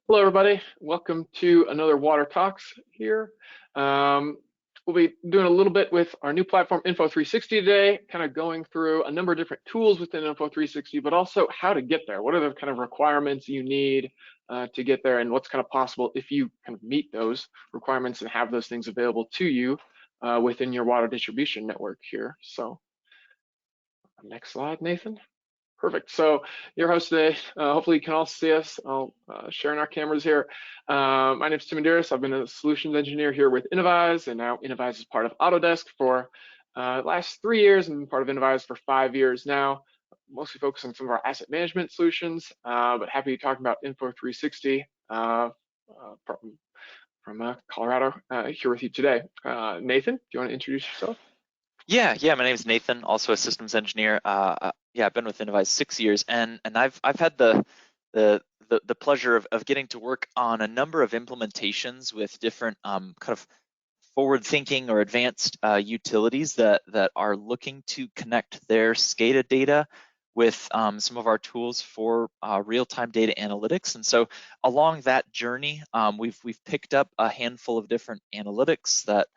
Hello, everybody. Welcome to another Water Talks here. We'll be doing a little bit with our new platform, Info360 today, kind of going through a number of different tools within Info360, but also how to get there. What are the kind of requirements you need to get there, and what's kind of possible if you kind of meet those requirements and have those things available to you within your water distribution network here. So next slide, Nathan. Perfect. So your host today, hopefully you can all see us. I'll sharing our cameras here. My name is Tim Medearis. I've been a solutions engineer here with Innovise, and now Innovise is part of Autodesk for the last 3 years, and part of Innovise for 5 years now. Mostly focused on some of our asset management solutions, but happy to talk about Info360 from Colorado here with you today. Nathan, do you want to introduce yourself? Yeah, my name is Nathan, also a systems engineer. Yeah, I've been with Innovise 6 years, and I've had the pleasure of getting to work on a number of implementations with different kind of forward-thinking or advanced utilities that are looking to connect their SCADA data with some of our tools for real-time data analytics. And so along that journey, we've picked up a handful of different analytics that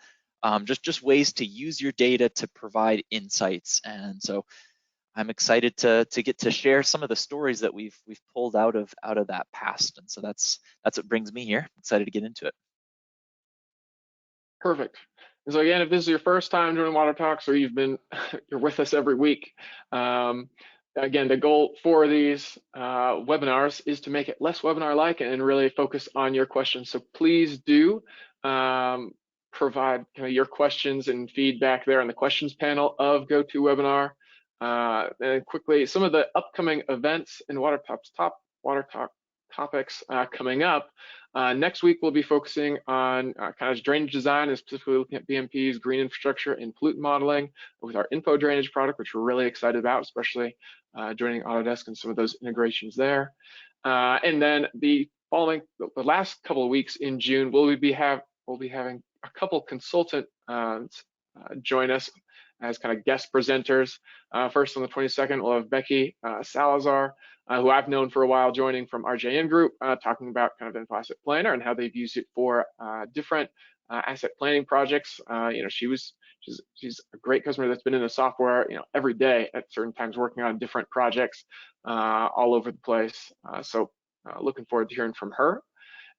just ways to use your data to provide insights. And so I'm excited to get to share some of the stories that we've pulled out of that past. And so that's what brings me here. Excited to get into it. Perfect. And so again, if this is your first time doing Water Talks, or you're with us every week, again, the goal for these webinars is to make it less webinar-like and really focus on your questions. So please do provide your questions and feedback there in the questions panel of GoToWebinar. And quickly, some of the upcoming events and Water Talk topics coming up. Next week, we'll be focusing on kind of drainage design, and specifically looking at BMPs, green infrastructure, and pollutant modeling with our Info Drainage product, which we're really excited about, especially joining Autodesk and some of those integrations there. And then the last couple of weeks in June, we'll be having a couple consultant join us as kind of guest presenters. First on the 22nd, we'll have Becky Salazar, who I've known for a while, joining from RJN Group, talking about kind of Info Asset Planner and how they've used it for different asset planning projects. She's a great customer that's been in the software, every day at certain times, working on different projects all over the place. So looking forward to hearing from her.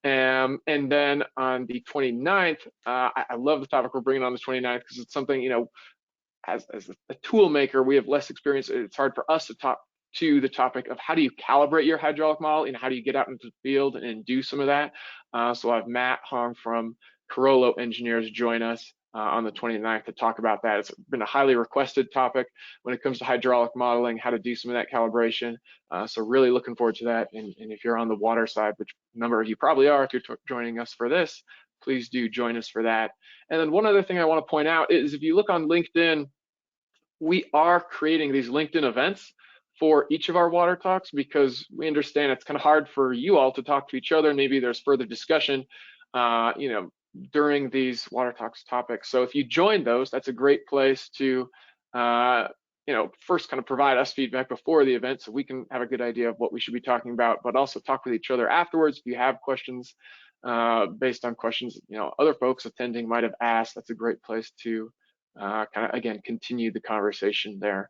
And then on the 29th, I love the topic we're bringing on the 29th, because it's something, as a tool maker, we have less experience. It's hard for us to talk to the topic of how do you calibrate your hydraulic model, and how do you get out into the field and do some of that. So I have Matt Hong from Carollo Engineers join us on the 29th to talk about that. It's been a highly requested topic when it comes to hydraulic modeling, how to do some of that calibration. So really looking forward to that. And if you're on the water side, which a number of you probably are if you're joining us for this, please do join us for that. And then one other thing I want to point out is, if you look on LinkedIn, we are creating these LinkedIn events for each of our Water Talks, because we understand it's kind of hard for you all to talk to each other. Maybe there's further discussion, during these Water Talks topics. So if you join those, that's a great place to, first kind of provide us feedback before the event, so we can have a good idea of what we should be talking about, but also talk with each other afterwards. If you have questions based on questions other folks attending might have asked, that's a great place to kind of, again, continue the conversation there.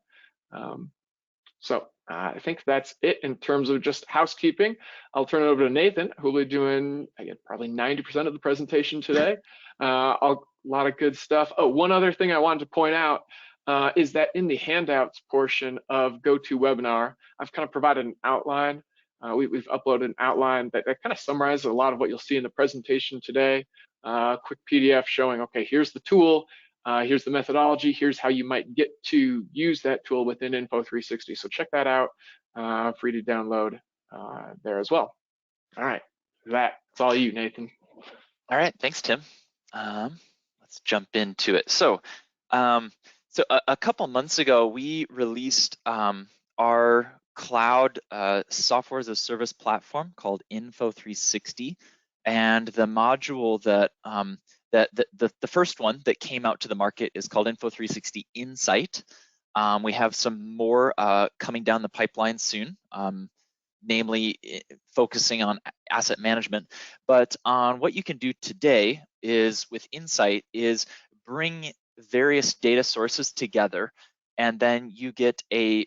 So I think that's it in terms of just housekeeping. I'll turn it over to Nathan, who will be doing, again, probably 90% of the presentation today. A lot of good stuff. Oh, one other thing I wanted to point out is that in the handouts portion of GoToWebinar, I've kind of provided an outline. We've uploaded an outline that kind of summarizes a lot of what you'll see in the presentation today. Quick PDF showing, okay, here's the tool. Here's the methodology, here's how you might get to use that tool within Info360. So check that out, free to download there as well. All right, that's all you, Nathan. All right, thanks, Tim. Let's jump into it. So a couple months ago, we released our cloud software as a service platform called Info360, and the module that the first one that came out to the market is called Info360 Insight. We have some more coming down the pipeline soon. namely focusing on asset management. But on what you can do today is with Insight is bring various data sources together, and then you get a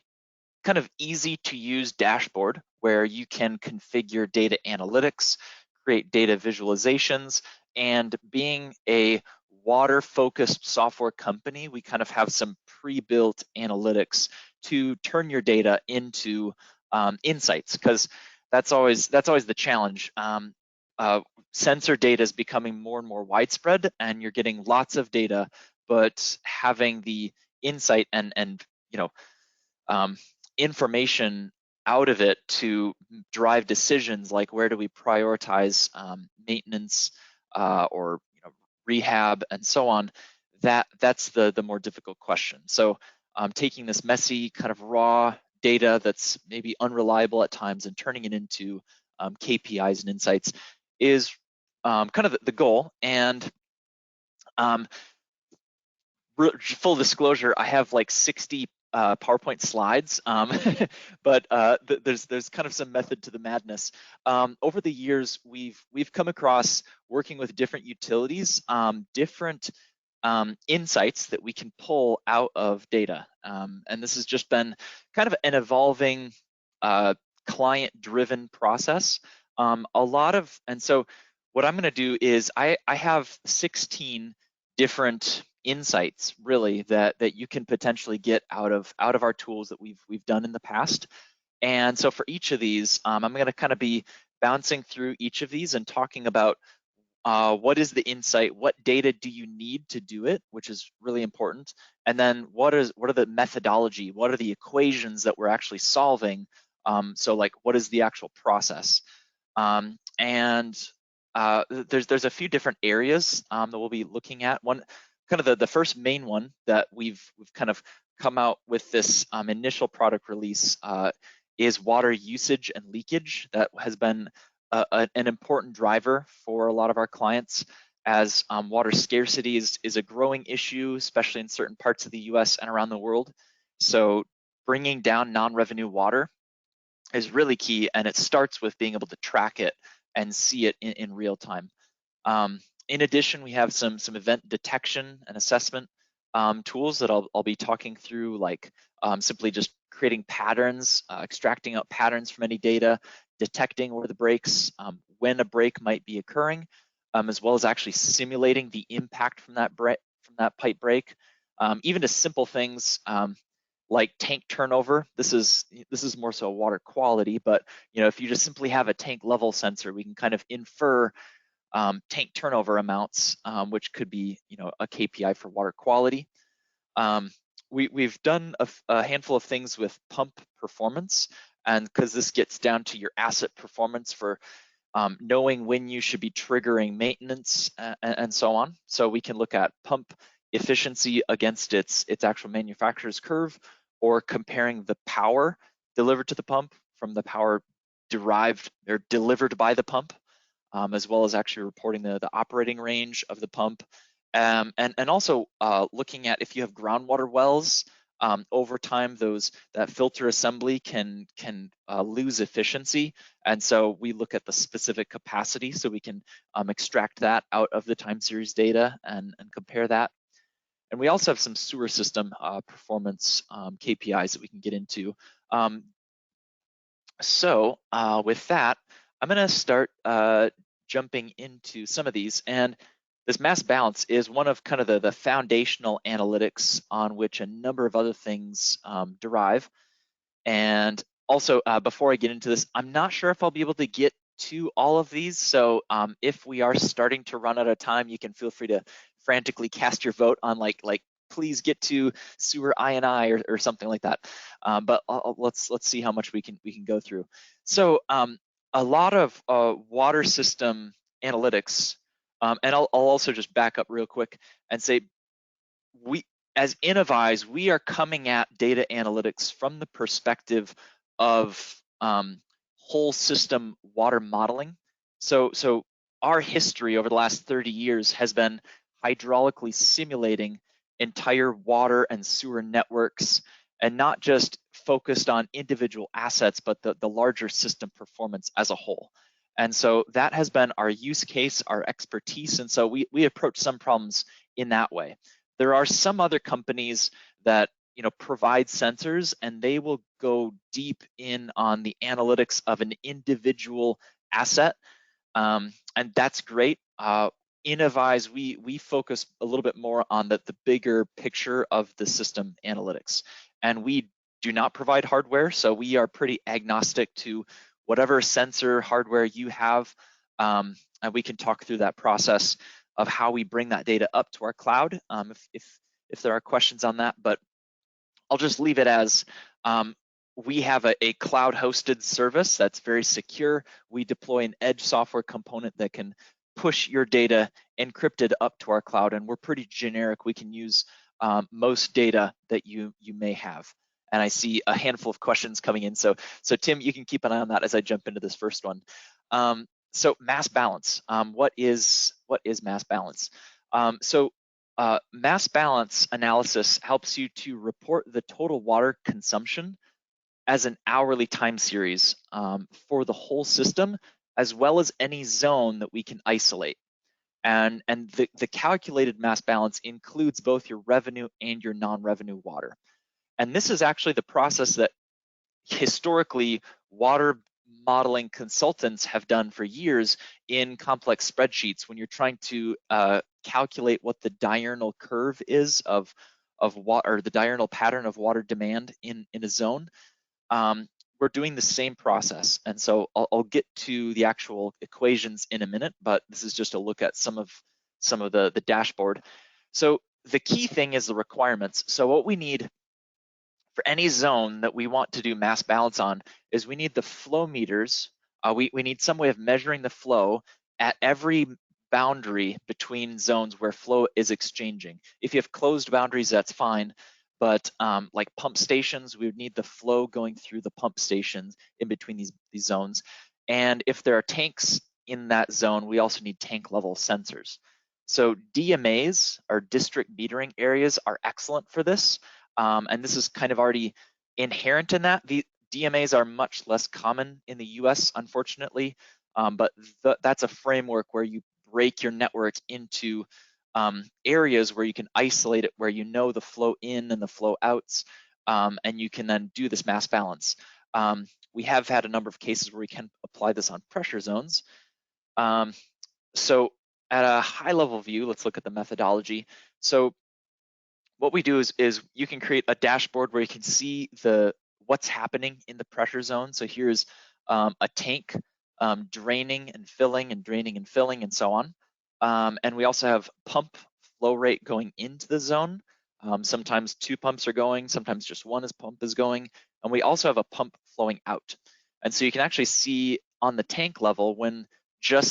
kind of easy to use dashboard where you can configure data analytics, create data visualizations, and being a water focused software company, we kind of have some pre-built analytics to turn your data into insights, because that's always the challenge. Sensor data is becoming more and more widespread, and you're getting lots of data, but having the insight and um, information out of it to drive decisions like where do we prioritize maintenance or rehab and so on, that's the more difficult question. So taking this messy kind of raw data that's maybe unreliable at times and turning it into KPIs and insights is kind of the goal. And full disclosure, I have like 60 PowerPoint slides, but there's kind of some method to the madness. Over the years, we've come across, working with different utilities, different insights that we can pull out of data. And this has just been kind of an evolving client-driven process. And so what I'm going to do is I have 16 different insights really that you can potentially get out of our tools that we've done in the past. And so for each of these, I'm going to kind of be bouncing through each of these and talking about what is the insight, what data do you need to do it, which is really important, and then what are the methodology, what are the equations that we're actually solving. So like, what is the actual process? And there's a few different areas that we'll be looking at. One, kind of the first main one that we've kind of come out with this initial product release is water usage and leakage. That has been an important driver for a lot of our clients, as water scarcity is a growing issue, especially in certain parts of the US and around the world. So bringing down non-revenue water is really key, and it starts with being able to track it and see it in real time. In addition, we have some event detection and assessment tools that I'll be talking through, like simply just creating patterns, extracting out patterns from any data, detecting where the breaks, when a break might be occurring, as well as actually simulating the impact from that pipe break. Even to simple things like tank turnover. This is more so water quality, but if you just simply have a tank level sensor, we can kind of infer tank turnover amounts, which could be a KPI for water quality. We've done a handful of things with pump performance, and because this gets down to your asset performance for knowing when you should be triggering maintenance and so on. So we can look at pump efficiency against its actual manufacturer's curve, or comparing the power delivered to the pump from the power derived or delivered by the pump, as well as actually reporting the operating range of the pump. And also looking at if you have groundwater wells, over time that filter assembly can lose efficiency, and so we look at the specific capacity so we can extract that out of the time series data and compare that. And we also have some sewer system performance KPIs that we can get into. So with that, I'm going to start jumping into some of these. And this mass balance is one of kind of the foundational analytics on which a number of other things derive. And also, before I get into this, I'm not sure if I'll be able to get to all of these. So if we are starting to run out of time, you can feel free to frantically cast your vote on like please get to sewer I&I or something like that. But let's see how much we can go through. So a lot of water system analytics, and I'll also just back up real quick and say, as Innovise, we are coming at data analytics from the perspective of whole system water modeling. So our history over the last 30 years has been hydraulically simulating entire water and sewer networks and not just focused on individual assets, but the larger system performance as a whole. And so that has been our use case, our expertise. And so we approach some problems in that way. There are some other companies that provide sensors, and they will go deep in on the analytics of an individual asset, and that's great. In Avise, we focus a little bit more on the bigger picture of the system analytics, and we do not provide hardware, so we are pretty agnostic to whatever sensor hardware you have, and we can talk through that process of how we bring that data up to our cloud if there are questions on that. But I'll just leave it as we have a cloud hosted service that's very secure. We deploy an edge software component that can push your data encrypted up to our cloud, and we're pretty generic. We can use most data that you may have. And I see a handful of questions coming in. So Tim, you can keep an eye on that as I jump into this first one. So mass balance. What is mass balance? Mass balance analysis helps you to report the total water consumption as an hourly time series for the whole system, as well as any zone that we can isolate. And the calculated mass balance includes both your revenue and your non-revenue water. And this is actually the process that historically water modeling consultants have done for years in complex spreadsheets when you're trying to calculate what the diurnal curve is of water, or the diurnal pattern of water demand in a zone. We're doing the same process. And so I'll get to the actual equations in a minute, but this is just a look at some of the dashboard. So the key thing is the requirements. So what we need for any zone that we want to do mass balance on is we need the flow meters. We need some way of measuring the flow at every boundary between zones where flow is exchanging. If you have closed boundaries, that's fine. But like pump stations, we would need the flow going through the pump stations in between these zones. And if there are tanks in that zone, we also need tank level sensors. So DMAs, or district metering areas, are excellent for this. And this is kind of already inherent in that. The DMAs are much less common in the US, unfortunately, but that's a framework where you break your network into areas where you can isolate it, where you know the flow in and the flow outs, and you can then do this mass balance. We have had a number of cases where we can apply this on pressure zones. So at a high level view, let's look at the methodology. So what we do is you can create a dashboard where you can see what's happening in the pressure zone. So here's a tank draining and filling and draining and filling and so on. And we also have pump flow rate going into the zone. Sometimes 2 pumps are going, sometimes just one pump is going. And we also have a pump flowing out. And so you can actually see on the tank level when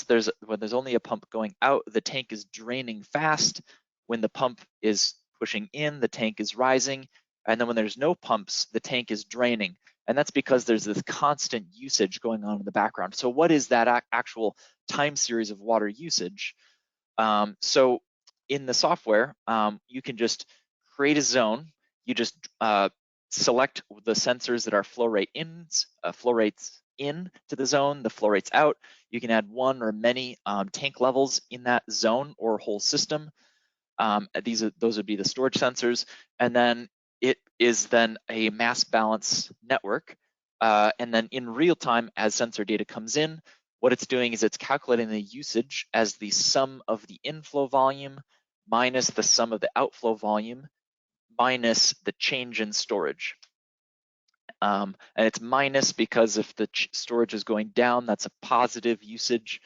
there's only a pump going out, the tank is draining fast. When the pump is pushing in, the tank is rising. And then when there's no pumps, the tank is draining. And that's because there's this constant usage going on in the background. So what is that actual time series of water usage? So in the software, you can just create a zone. You just select the sensors that are flow rates in to the zone, the flow rates out. You can add one or many tank levels in that zone or whole system. Those would be the storage sensors, and then it is then a mass balance network. And then in real time, as sensor data comes in, what it's doing is it's calculating the usage as the sum of the inflow volume minus the sum of the outflow volume minus the change in storage. And it's minus because if the storage is going down, that's a positive usage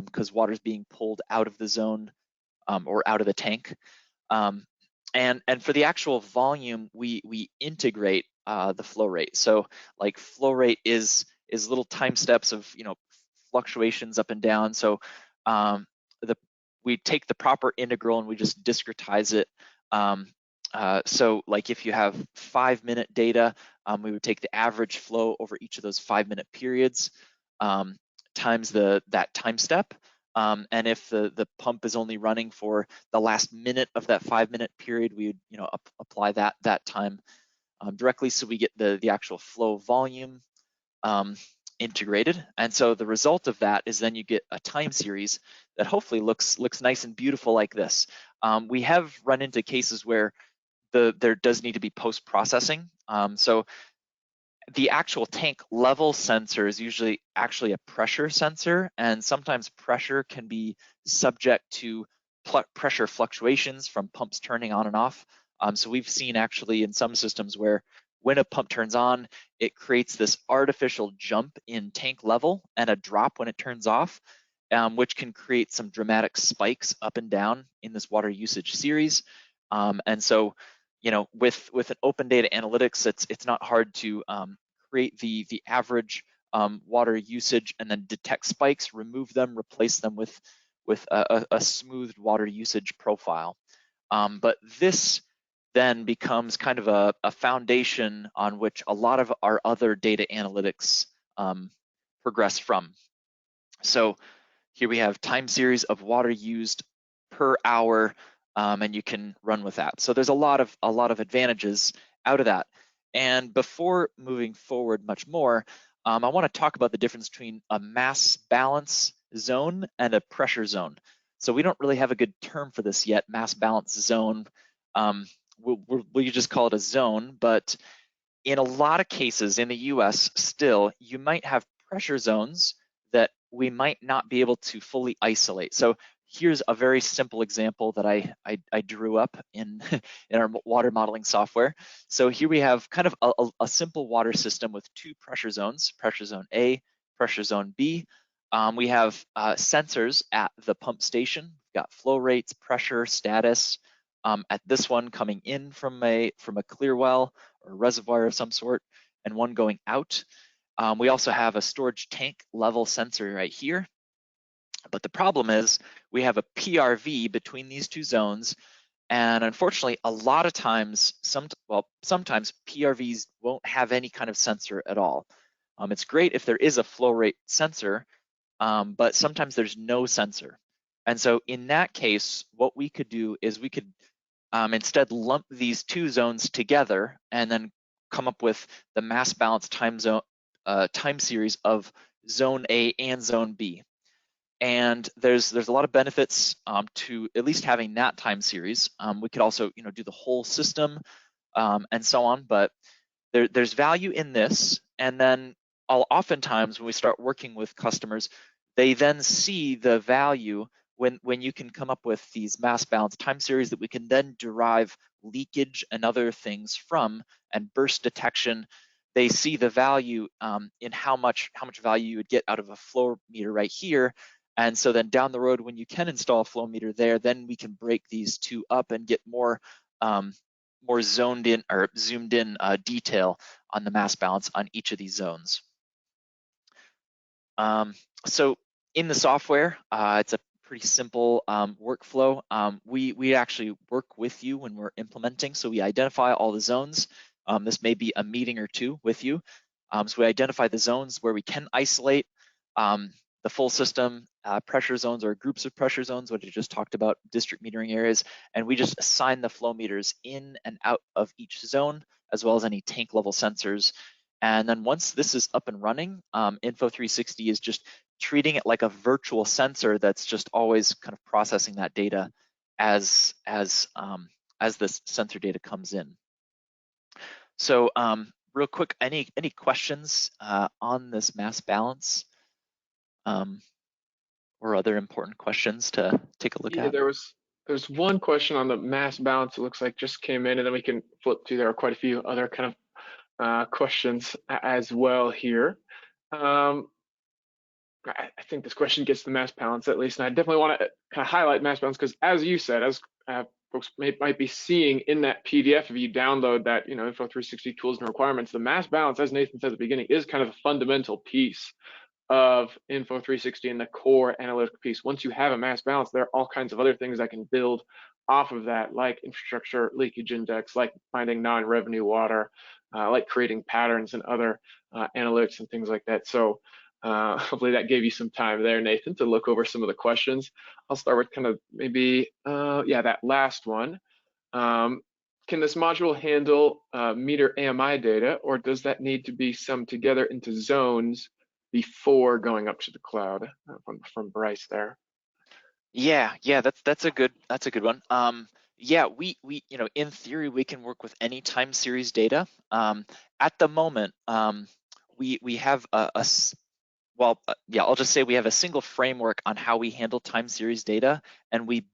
because water is being pulled out of the zone or out of the tank. And for the actual volume, we integrate the flow rate. So like flow rate is little time steps of fluctuations up and down. So we take the proper integral and we just discretize it. So like if you have 5-minute data, we would take the average flow over each of those 5-minute periods times that time step. And if the pump is only running for the last minute of that 5-minute period, we would apply that time directly, so we get the actual flow volume integrated. And so the result of that is then you get a time series that hopefully looks nice and beautiful like this. We have run into cases where there does need to be post-processing. So the actual tank level sensor is usually actually a pressure sensor, and sometimes pressure can be subject to pressure fluctuations from pumps turning on and off. So we've seen actually in some systems where when a pump turns on, it creates this artificial jump in tank level and a drop when it turns off, which can create some dramatic spikes up and down in this water usage series. And so, with an open data analytics, it's not hard to create the average water usage and then detect spikes, remove them, replace them with a smoothed water usage profile. But this then becomes kind of a foundation on which a lot of our other data analytics progress from. So here we have time series of water used per hour, and you can run with that. So there's a lot of advantages out of that. And before moving forward much more, I want to talk about the difference between a mass balance zone and a pressure zone. So we don't really have a good term for this yet, mass balance zone. We'll just call it a zone, but in a lot of cases in the US still, you might have pressure zones that we might not be able to fully isolate. So here's a very simple example that I drew up in, in our water modeling software. So here we have kind of a simple water system with two pressure zones, pressure zone A, pressure zone B. We have sensors at the pump station. We've got flow rates, pressure, status. At this one coming in from a clear well or reservoir of some sort, and one going out. We also have a storage tank level sensor right here. But the problem is we have a PRV between these two zones, and unfortunately, a lot of times, sometimes PRVs won't have any kind of sensor at all. It's great if there is a flow rate sensor, but sometimes there's no sensor. And so in that case, what we could do is we could instead lump these two zones together and then come up with the mass balance time series of zone A and zone B. And there's a lot of benefits to at least having that time series. We could also do the whole system and so on, but there's value in this. And then oftentimes when we start working with customers, they then see the value when you can come up with these mass balance time series that we can then derive leakage and other things from, and burst detection. They see the value in how much value you would get out of a flow meter right here. And so then down the road, when you can install a flow meter there, then we can break these two up and get more zoned in or zoomed in detail on the mass balance on each of these zones. So in the software, it's a pretty simple workflow. We actually work with you when we're implementing, so we identify all the zones. This may be a meeting or two with you. So we identify the zones where we can isolate the full system, pressure zones or groups of pressure zones, what I just talked about, district metering areas, and we just assign the flow meters in and out of each zone, as well as any tank level sensors. And then once this is up and running, Info360 is just treating it like a virtual sensor that's just always kind of processing that data as the sensor data comes in. So real quick, any questions on this mass balance or other important questions to take a look at? There's one question on the mass balance. It looks like just came in, and then we can flip through. There are quite a few other kind of questions as well here. I think this question gets the mass balance at least, and I definitely want to kind of highlight mass balance because, as you said, as folks might be seeing in that PDF, if you download that, Info360 tools and requirements, the mass balance, as Nathan said at the beginning, is kind of a fundamental piece of Info360 and the core analytical piece. Once you have a mass balance, there are all kinds of other things that can build off of that, like infrastructure leakage index, like finding non-revenue water, like creating patterns and other analytics and things like that. So hopefully that gave you some time there, Nathan, to look over some of the questions. I'll start with kind of maybe, that last one. can this module handle meter AMI data, or does that need to be summed together into zones before going up to the cloud? From Bryce there. Yeah, that's a good one. Yeah, we in theory we can work with any time series data. At the moment, we have I'll just say we have a single framework on how we handle time series data, and we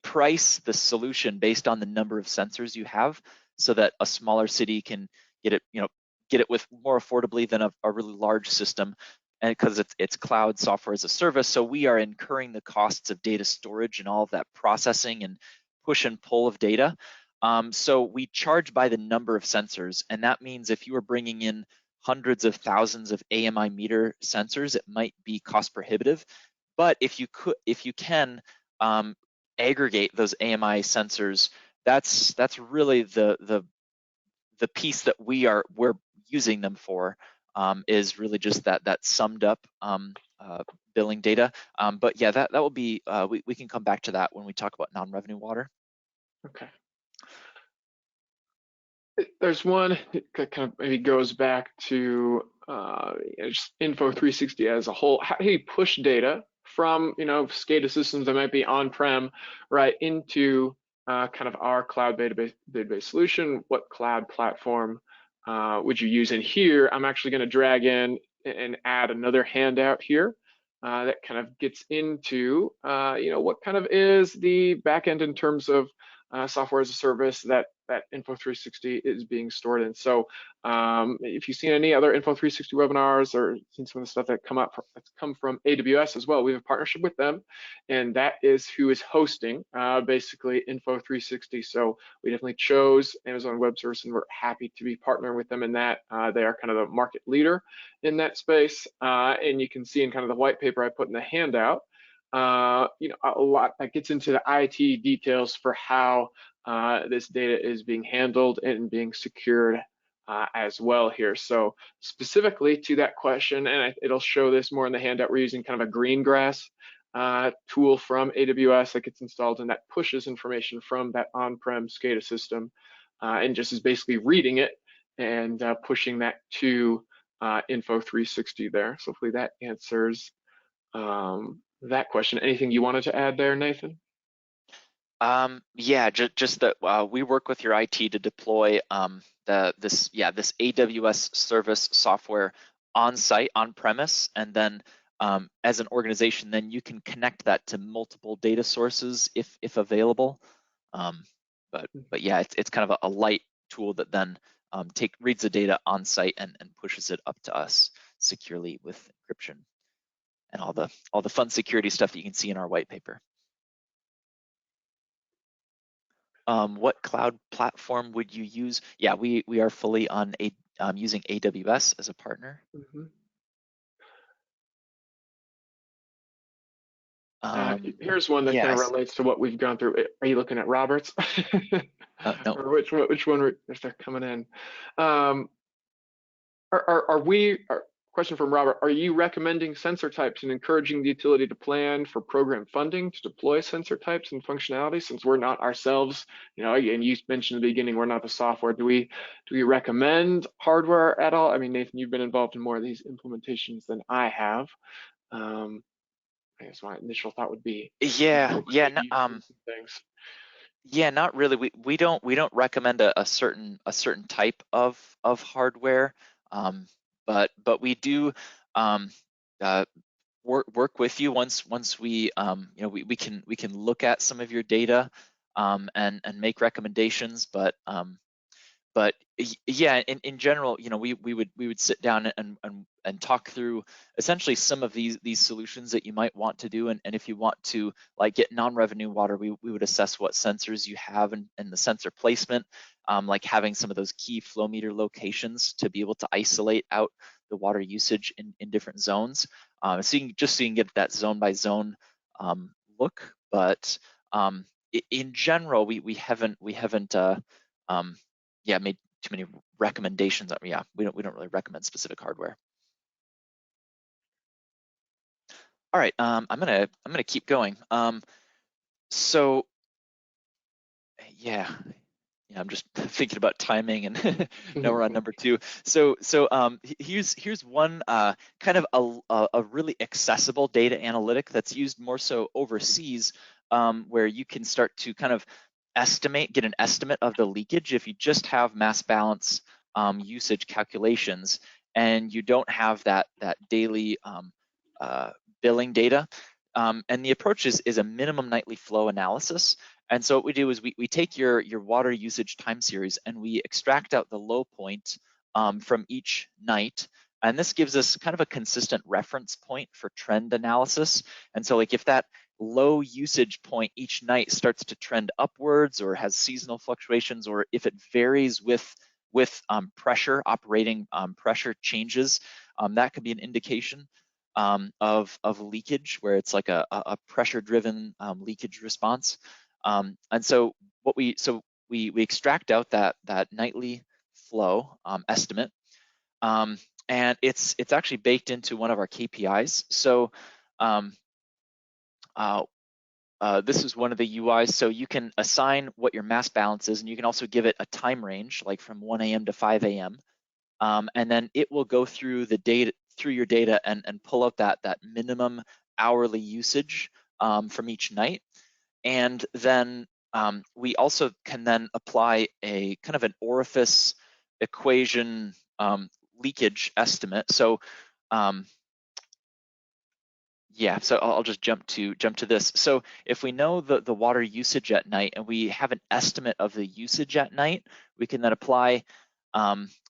price the solution based on the number of sensors you have, so that a smaller city can get it with more affordably than a really large system, and because it's cloud software as a service, so we are incurring the costs of data storage and all of that processing and push and pull of data. So we charge by the number of sensors, and that means if you are bringing in hundreds of thousands of AMI meter sensors, it might be cost prohibitive. But if you can aggregate those AMI sensors, that's really the piece that we're using them for, is really just that summed up billing data. But yeah, that will be, we can come back to that when we talk about non-revenue water. Okay. There's one that kind of maybe goes back to just Info360 as a whole. How do you push data from SCADA systems that might be on-prem right into kind of our cloud database solution? What cloud platform would you use? And here, I'm actually going to drag in and add another handout here that kind of gets into what kind of is the backend in terms of software as a service that Info360 is being stored in. So if you've seen any other Info360 webinars or seen some of the stuff that's come from AWS as well, we have a partnership with them, and that is who is hosting basically Info360. So we definitely chose Amazon Web Service, and we're happy to be partnering with them in that. They are kind of the market leader in that space, and you can see in kind of the white paper I put in the handout, a lot that gets into the IT details for how this data is being handled and being secured as well here. So specifically to that question, and it'll show this more in the handout, we're using kind of a Greengrass tool from AWS that gets installed, and that pushes information from that on-prem SCADA system and just is basically reading it and pushing that to Info360 there. So hopefully that answers that question. Anything you wanted to add there, Nathan? Yeah, just that we work with your IT to deploy this AWS service software on site, on premise, and then as an organization, then you can connect that to multiple data sources if available. But yeah, it's kind of a light tool that then reads the data on site and pushes it up to us securely with encryption and all the fun security stuff that you can see in our white paper. What cloud platform would you use? Yeah, we are fully on using AWS as a partner. Here's one that kind of relates to what we've gone through. Are you looking at Roberts? No. Or which one if they're coming in? Question from Robert, are you recommending sensor types and encouraging the utility to plan for program funding to deploy sensor types and functionality, since we're not ourselves, and you mentioned in the beginning, we're not the software. Do we recommend hardware at all? I mean, Nathan, you've been involved in more of these implementations than I have. I guess my initial thought would be things. Yeah, not really. We don't recommend a certain type of hardware, but we do work with you once we we can look at some of your data and make recommendations. But yeah, in general, we would sit down and talk through essentially some of these solutions that you might want to do, and if you want to get non-revenue water, we would assess what sensors you have and the sensor placement, like having some of those key flow meter locations to be able to isolate out the water usage in different zones, so you can get that zone by zone look. But in general, we haven't made too many recommendations. Yeah, we don't really recommend specific hardware. All right, I'm gonna keep going. So yeah, yeah, I'm just thinking about timing, and now we're on number 2. So here's one kind of a really accessible data analytic that's used more so overseas, where you can start to kind of get an estimate of the leakage if you just have mass balance usage calculations and you don't have that daily uh, billing data. And the approach is a minimum nightly flow analysis. And so what we do is we take your water usage time series and we extract out the low point from each night. And this gives us kind of a consistent reference point for trend analysis. And so like if that low usage point each night starts to trend upwards or has seasonal fluctuations, or if it varies with pressure, operating pressure changes, that could be an indication of leakage, where it's like a pressure-driven leakage response. And so we extract out that nightly flow estimate, and it's actually baked into one of our KPIs. So um, this is one of the UIs. So you can assign what your mass balance is, and you can also give it a time range, like from 1 a.m. to 5 a.m. And then it will go through your data and pull out that minimum hourly usage from each night. And then we also can then apply a kind of an orifice equation leakage estimate. So yeah, so I'll just jump to this. So if we know the water usage at night and we have an estimate of the usage at night, we can then apply,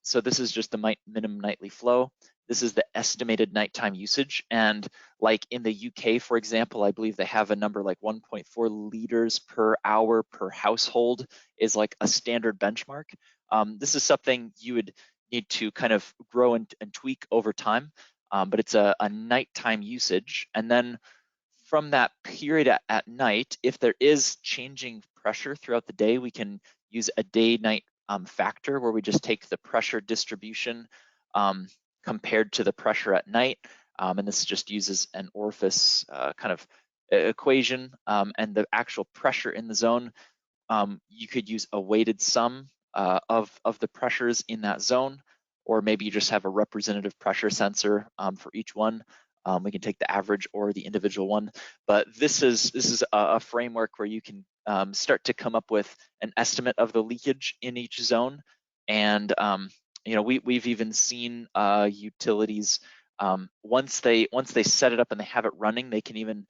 so this is just the minimum nightly flow. This is the estimated nighttime usage. And like in the UK, for example, I believe they have a number like 1.4 liters per hour per household is like a standard benchmark. This is something you would need to kind of grow and tweak over time. But it's a nighttime usage. And then from that period at night, if there is changing pressure throughout the day, we can use a day-night factor, where we just take the pressure distribution compared to the pressure at night. And this just uses an orifice kind of equation, and the actual pressure in the zone. You could use a weighted sum of the pressures in that zone, or maybe you just have a representative pressure sensor for each one. We can take the average or the individual one, but this is a framework where you can start to come up with an estimate of the leakage in each zone. And we've even seen utilities, once they set it up and they have it running, they can even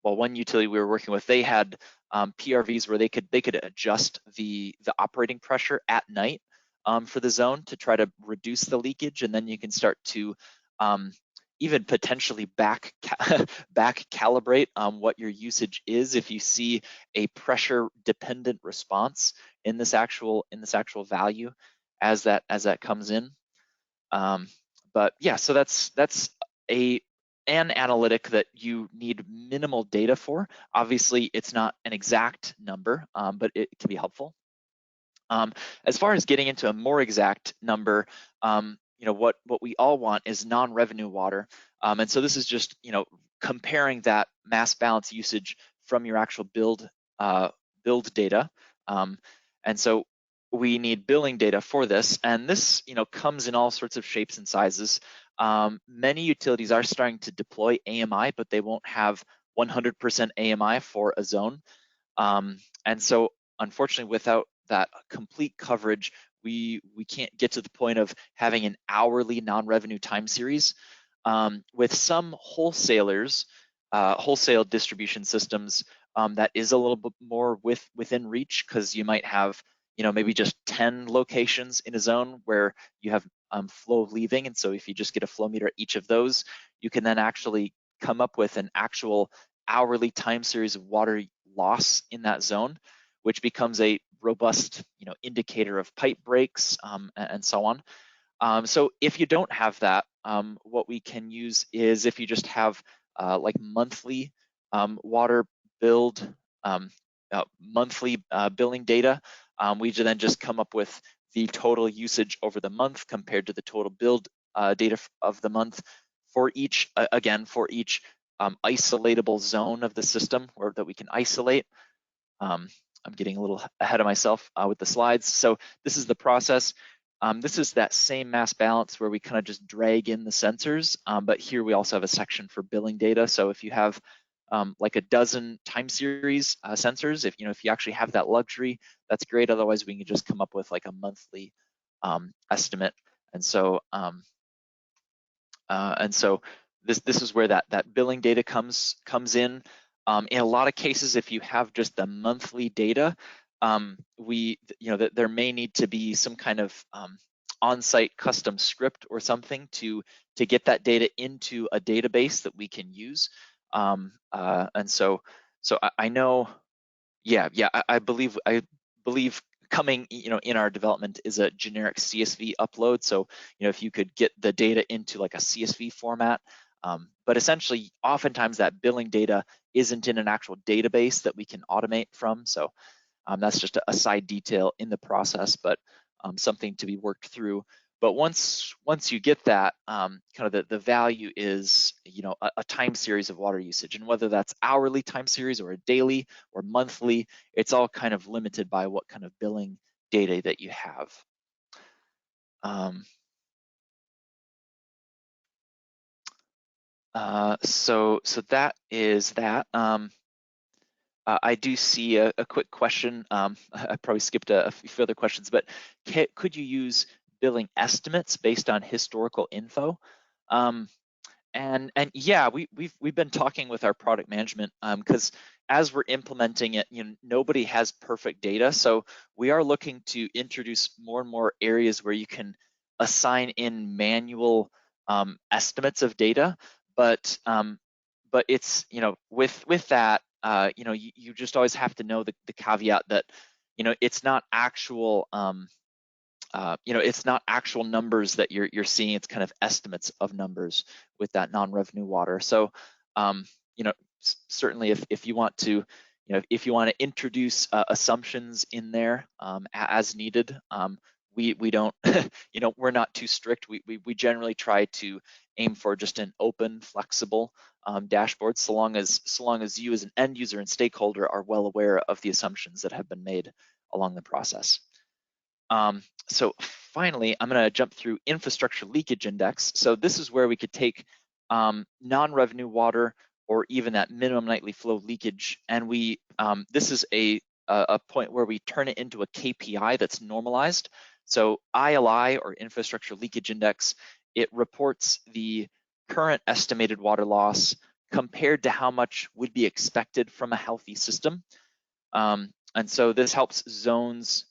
well, one utility we were working with, they had PRVs where they could adjust the operating pressure at night for the zone to try to reduce the leakage, and then you can start to even potentially back calibrate what your usage is if you see a pressure dependent response in this actual value as that comes in. But yeah, so that's an analytic that you need minimal data for. Obviously, it's not an exact number, but it can be helpful. As far as getting into a more exact number, what we all want is non-revenue water. And so this is just, comparing that mass balance usage from your actual build data. And so we need billing data for this. And this, comes in all sorts of shapes and sizes. Many utilities are starting to deploy AMI, but they won't have 100% AMI for a zone. And so unfortunately, without that complete coverage, we can't get to the point of having an hourly non-revenue time series. With some wholesalers, wholesale distribution systems, that is a little bit more within reach, because you might have, maybe just 10 locations in a zone where you have flow leaving. And so if you just get a flow meter at each of those, you can then actually come up with an actual hourly time series of water loss in that zone, which becomes a robust, indicator of pipe breaks and so on. So if you don't have that, what we can use is, if you just have like monthly water build, monthly billing data, we then just come up with the total usage over the month compared to the total build data of the month for each, for each isolatable zone of the system that we can isolate. I'm getting a little ahead of myself with the slides. So this is the process. This is that same mass balance where we kind of just drag in the sensors, but here we also have a section for billing data. So if you have like a dozen time series sensors, if you actually have that luxury, that's great. Otherwise, we can just come up with like a monthly estimate. And so this is where that billing data comes in. In a lot of cases, if you have just the monthly data, there may need to be some kind of on-site custom script or something to get that data into a database that we can use. And so I know, I believe coming in our development is a generic CSV upload. So if you could get the data into like a CSV format, but essentially oftentimes that billing data isn't in an actual database that we can automate from. So that's just a side detail in the process, but something to be worked through. But once you get that, kind of the value is a time series of water usage, and whether that's hourly time series or a daily or monthly, it's all kind of limited by what kind of billing data that you have. So that is that. I do see a quick question. I probably skipped a few further questions, but could you use billing estimates based on historical info? And yeah, we've been talking with our product management because as we're implementing it, nobody has perfect data, so we are looking to introduce more and more areas where you can assign in manual estimates of data, but it's with that you just always have to know the caveat that it's not actual it's not actual numbers that you're seeing. It's kind of estimates of numbers with that non-revenue water. So certainly if you want to if you want to introduce assumptions in there as needed, we don't we're not too strict. We generally try to aim for just an open, flexible dashboard, so long as you as an end user and stakeholder are well aware of the assumptions that have been made along the process. So finally, I'm going to jump through infrastructure leakage index. So this is where we could take non-revenue water or even that minimum nightly flow leakage, and this is a point where we turn it into a KPI that's normalized. So ILI, or infrastructure leakage index, it reports the current estimated water loss compared to how much would be expected from a healthy system. And so this helps zones.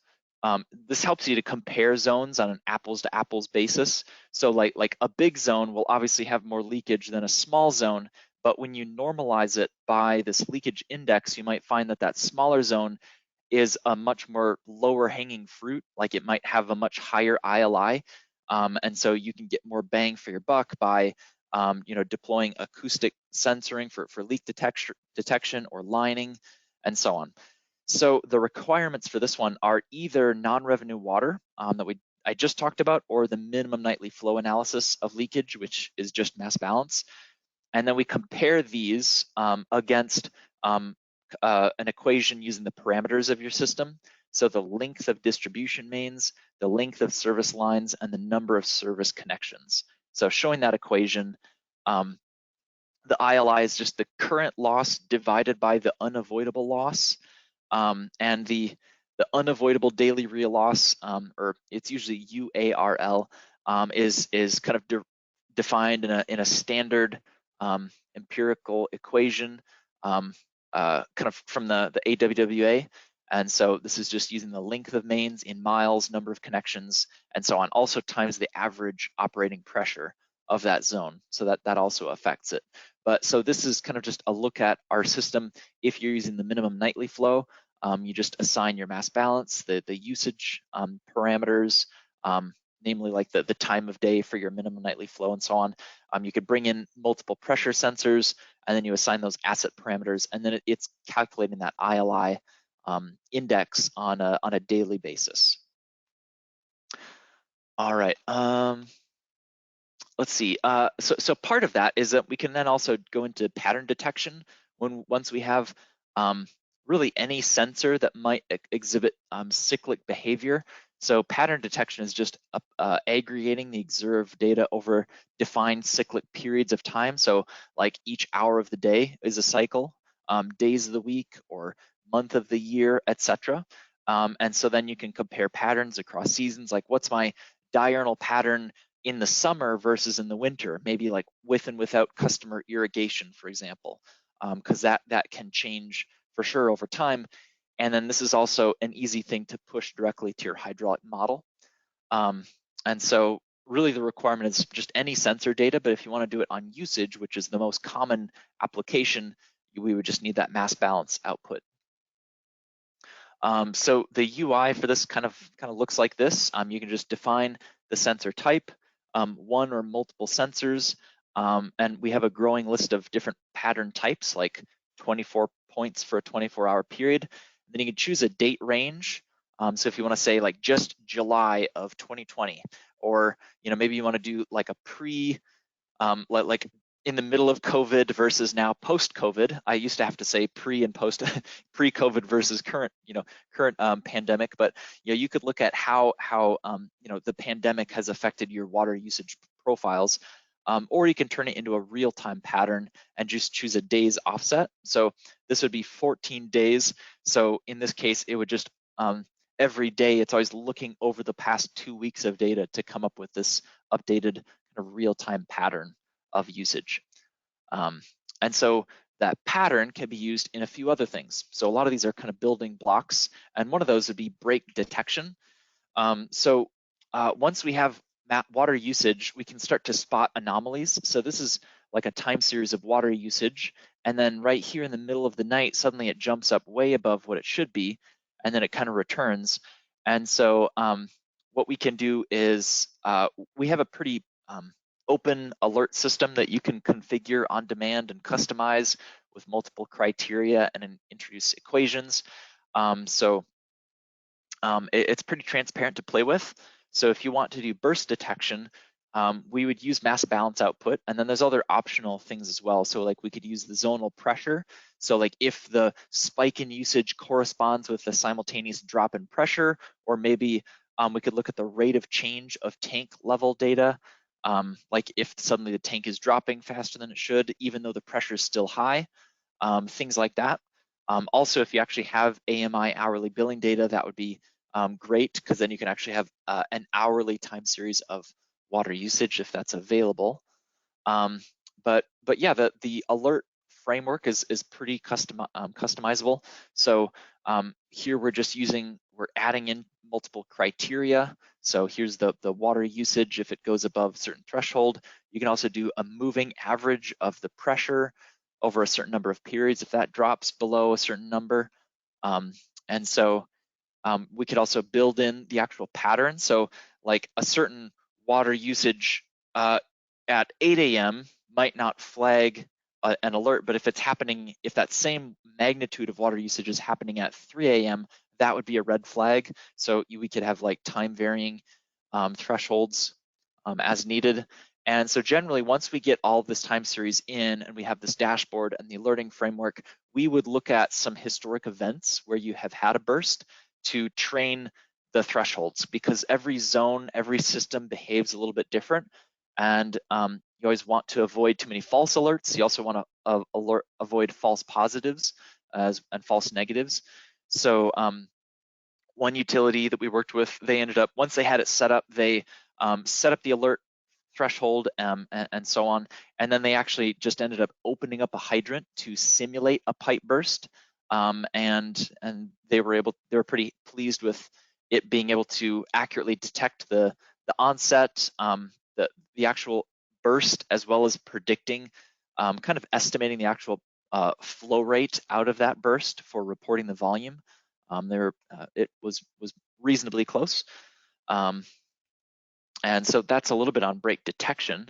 This helps you to compare zones on an apples to apples basis. So like a big zone will obviously have more leakage than a small zone, but when you normalize it by this leakage index, you might find that smaller zone is a much more lower hanging fruit, like it might have a much higher ILI. And so you can get more bang for your buck by deploying acoustic sensoring for leak detection or lining and so on. So the requirements for this one are either non-revenue water that I just talked about, or the minimum nightly flow analysis of leakage, which is just mass balance. And then we compare these against an equation using the parameters of your system. So the length of distribution mains, the length of service lines, and the number of service connections. So showing that equation, the ILI is just the current loss divided by the unavoidable loss. And the unavoidable daily real loss, or it's usually UARL, is kind of defined in a standard empirical equation, kind of from the AWWA. And so this is just using the length of mains in miles, number of connections, and so on. Also times the average operating pressure of that zone. So that also affects it. But so this is kind of just a look at our system. If you're using the minimum nightly flow, you just assign your mass balance, the usage parameters, namely like the time of day for your minimum nightly flow and so on. You could bring in multiple pressure sensors, and then you assign those asset parameters, and then it's calculating that ILI index on a daily basis. All right. Let's see. So part of that is that we can then also go into pattern detection once we have really any sensor that might exhibit cyclic behavior. So pattern detection is just aggregating the observed data over defined cyclic periods of time. So like each hour of the day is a cycle, days of the week or month of the year, etc. And so then you can compare patterns across seasons, like what's my diurnal pattern in the summer versus in the winter, maybe like with and without customer irrigation, for example, because that can change for sure over time. And then this is also an easy thing to push directly to your hydraulic model. And so really the requirement is just any sensor data, but if you want to do it on usage, which is the most common application, we would just need that mass balance output. So the UI for this kind of looks like this. You can just define the sensor type, one or multiple sensors, and we have a growing list of different pattern types, like 24 points for a 24-hour period. And then you can choose a date range. So if you want to say like just July of 2020, or maybe you want to do like a like in the middle of COVID versus now post-COVID. I used to have to say pre and post, pre-COVID versus current pandemic. But you could look at how the pandemic has affected your water usage profiles, or you can turn it into a real-time pattern and just choose a day's offset. So this would be 14 days. So in this case, it would just every day, it's always looking over the past 2 weeks of data to come up with this updated kind of real-time pattern of usage. And so that pattern can be used in a few other things. So a lot of these are kind of building blocks, and one of those would be break detection. So once we have water usage, we can start to spot anomalies. So this is like a time series of water usage, and then right here in the middle of the night, suddenly it jumps up way above what it should be, and then it kind of returns. And so what we can do is we have a pretty open alert system that you can configure on demand and customize with multiple criteria and introduce equations. It's pretty transparent to play with. So if you want to do burst detection, we would use mass balance output, and then there's other optional things as well. So like we could use the zonal pressure. So like if the spike in usage corresponds with the simultaneous drop in pressure, or maybe we could look at the rate of change of tank level data. Like if suddenly the tank is dropping faster than it should, even though the pressure is still high, things like that. Also, if you actually have AMI hourly billing data, that would be great, because then you can actually have an hourly time series of water usage if that's available. But yeah, the alert framework is pretty customizable. So here we're adding in multiple criteria. So here's the water usage if it goes above a certain threshold. You can also do a moving average of the pressure over a certain number of periods if that drops below a certain number. And so we could also build in the actual pattern. So like a certain water usage at 8 a.m. might not flag an alert, but if that same magnitude of water usage is happening at 3 a.m., that would be a red flag. So we could have like time varying thresholds as needed. And so generally, once we get all of this time series in and we have this dashboard and the alerting framework, we would look at some historic events where you have had a burst to train the thresholds, because every zone, every system behaves a little bit different. And you always want to avoid too many false alerts. You also want to avoid false positives and false negatives. So one utility that we worked with, they ended up, once they had it set up, they set up the alert threshold and so on. And then they actually just ended up opening up a hydrant to simulate a pipe burst. And they were pretty pleased with it being able to accurately detect the onset, the actual burst, as well as predicting, kind of estimating the actual flow rate out of that burst for reporting the volume. It was reasonably close. And so that's a little bit on break detection.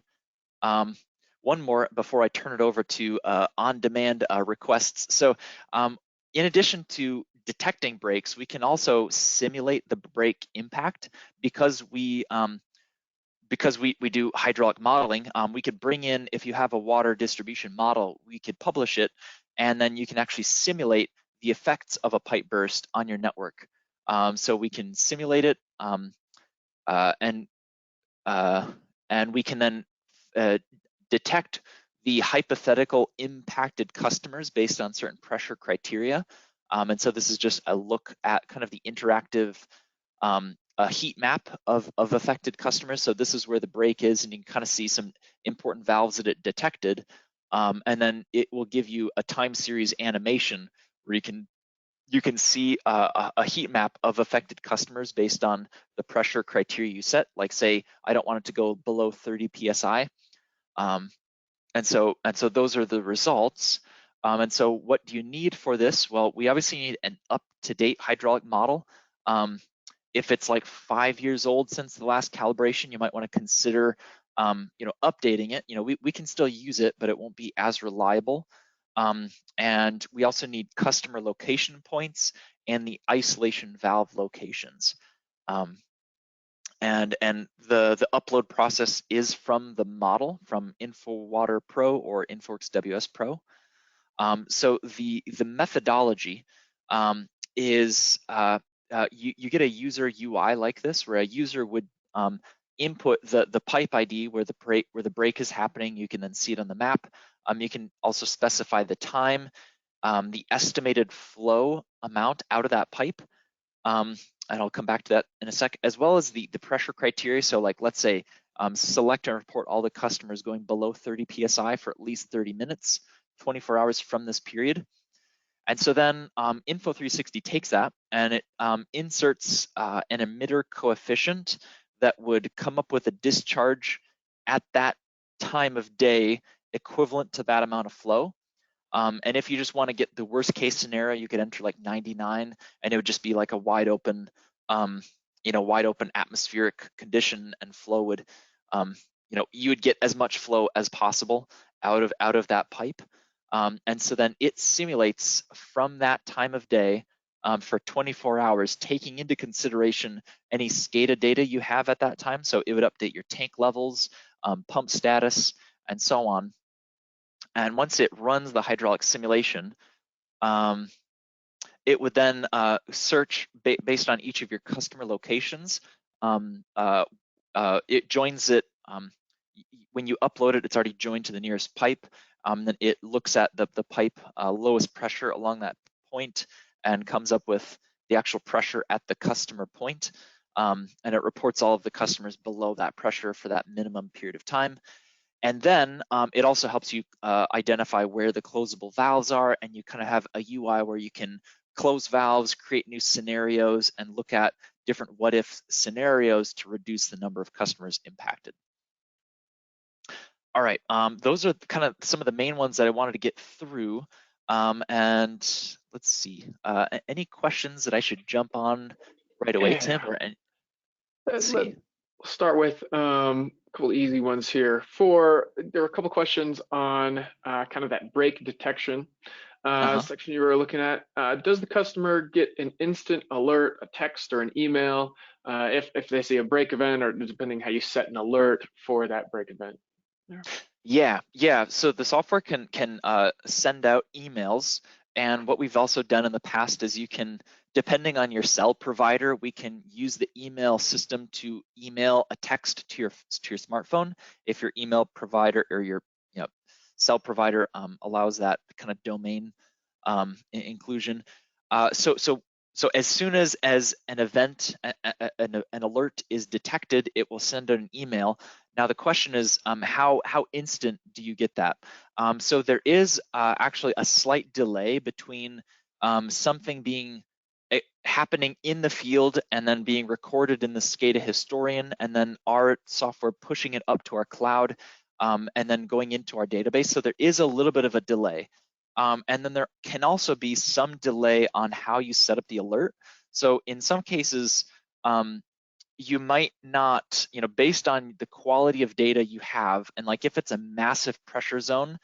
One more before I turn it over to on-demand requests. So in addition to detecting breaks, we can also simulate the break impact, because we do hydraulic modeling. We could bring in, if you have a water distribution model, we could publish it, and then you can actually simulate the effects of a pipe burst on your network. So we can simulate it, and we can then detect the hypothetical impacted customers based on certain pressure criteria. And so this is just a look at kind of the interactive a heat map of affected customers. So this is where the break is, and you can kind of see some important valves that it detected. And then it will give you a time series animation where you can see a heat map of affected customers based on the pressure criteria you set. Like, say, I don't want it to go below 30 psi. And so those are the results. And so what do you need for this? Well, we obviously need an up-to-date hydraulic model. If it's like 5 years old since the last calibration, you might want to consider updating it. We can still use it, but it won't be as reliable. And we also need customer location points and the isolation valve locations. And the upload process is from the model from InfoWater Pro or InfoWorks WS Pro. So the methodology is you get a user UI like this, where a user would input the pipe ID where the break is happening. You can then see it on the map. You can also specify the time, the estimated flow amount out of that pipe. And I'll come back to that in a sec, as well as the pressure criteria. So like, let's say, select and report all the customers going below 30 PSI for at least 30 minutes, 24 hours from this period. And so then Info360 takes that and it inserts an emitter coefficient that would come up with a discharge at that time of day equivalent to that amount of flow. And if you just want to get the worst case scenario, you could enter like 99, and it would just be like a wide open atmospheric condition, and flow would, you would get as much flow as possible out of that pipe. And so then it simulates from that time of day for 24 hours, taking into consideration any SCADA data you have at that time. So it would update your tank levels, pump status, and so on. And once it runs the hydraulic simulation, it would then search based on each of your customer locations. It joins it, when you upload it, it's already joined to the nearest pipe. Then it looks at the pipe lowest pressure along that point and comes up with the actual pressure at the customer point. And it reports all of the customers below that pressure for that minimum period of time. And then it also helps you identify where the closable valves are, and you kind of have a UI where you can close valves, create new scenarios, and look at different what-if scenarios to reduce the number of customers impacted. All right, those are kind of some of the main ones that I wanted to get through. And let's see, any questions that I should jump on right away, Tim? Or let's see. We'll start with a couple easy ones here. There were a couple questions on kind of that break detection section you were looking at. Does the customer get an instant alert, a text or an email if they see a break event, or depending how you set an alert for that break event? Yeah. So the software can send out emails, and what we've also done in the past is you can, depending on your cell provider, we can use the email system to email a text to your smartphone if your email provider or your cell provider allows that kind of domain inclusion. So as soon as an event, an alert is detected, it will send out an email. Now the question is, how instant do you get that? So there is actually a slight delay between something being happening in the field and then being recorded in the SCADA historian, and then our software pushing it up to our cloud, and then going into our database. So there is a little bit of a delay. And then there can also be some delay on how you set up the alert. So in some cases, you might not, based on the quality of data you have, and like if it's a massive pressure zone,